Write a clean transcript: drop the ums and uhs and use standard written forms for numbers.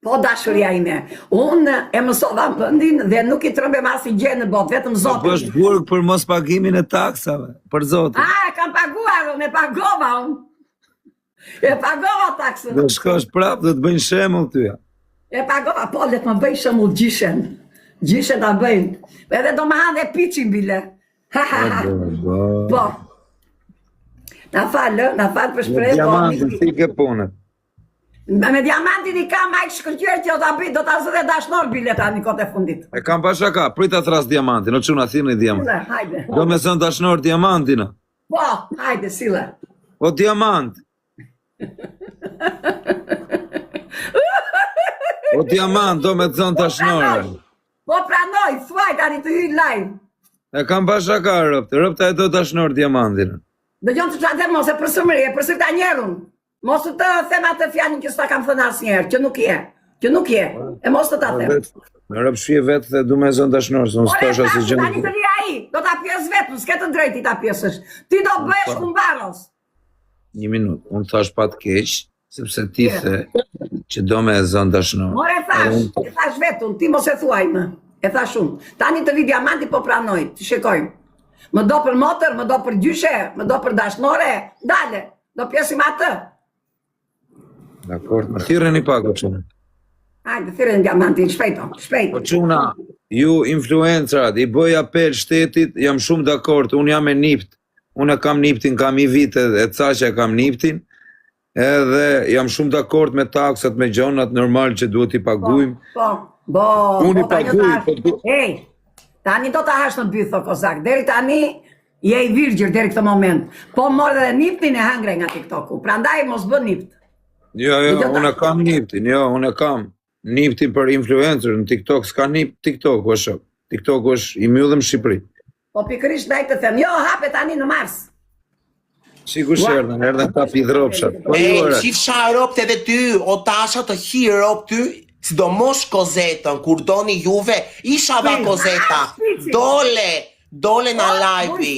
Po dashuria ime. Unë e mësova vendin dhe nuk I trëmbem asnjë gjë në botë, vetëm Po Zoti. bësh burg për mos pagimin e taksave, për Zotin. Kam paguar, unë e pagova unë. E pagova taksën. Do shkosh prap, do të bëjnë shembull tyja. E pagova, po le të më bëj shembull gjishen. Gjishen ta bëjnë. Edhe do më hanë dhe piçin bile. Po. Na fal për shpreh, po. Diamantin si ke punët. Me diamantin I kam ai shkëlqyer që do ta zë dhe dashnor bile tani kohë e fundit. E kam pa shaka, prit ta thras diamantin, o çuna thirrni diamant. Hajde. Do me thënë dashnor diamantin. Po, hajde sille. O diamant. O diamant, do me thënë dashnore. Po pranoj, thuaj tani të hyj live. E kam pa shaka rëpta e do dashnor diamantin. Dëgjon të çfarë mos e përsëri ta njerun. Mos të them atë fjalën që s'ta kam thënë asnjëherë, që nuk je. E mos të ta them. Në rëp shije vetë dhe du me zënë dashnor, se unë s'tash asë gjë. Tani të vi ai, do ta pjes vetëm, s'ke të drejti ta pjesësh. Ti do bëhesh kumbaros. Një minutë, unë thash pat keq, sepse ti the që do me zënë dashnor. More e thash vetëm, ti mos e thuaj më. E thash unë. Tani të vi diamanti po pranoj, të shikojmë. Më do për motër, më do për gjyshe, më do për dashnore, dale, do pjesim atë. Dakor, më thirreni pak o çuna. Hajde, thirreni diamantin, shpejt. O çuna, ju influencerat, I bëj apel shtetit, jam shumë dakord, unë jam me nipt. Unë kam niptin, kam I vite e ca që kam niptin, edhe jam shumë dakord me taksat, me gjonat normal që duhet I pagujmë. Unë I paguj. Tani do ta hash në byth, o kozak, deri tani je I virgjër deri këtë moment. Po morë dhe niptin e hangre nga TikToku, prandaj mos bë nipt. Jo, unë kam niptin, unë kam niptin për influencer në TikTok, s'ka nip TikTok, është. TikTok është I mbyllëm Shqipëri. Po pikërisht ndaj të them, hape tani në mars. Sigurisht erdhen ta pidhropshat. Qifsha ropt edhe ty, o tasha të hi ropt ty, sidomos Kozetën, kur doni juve, isha va Kozeta, dole na live-i.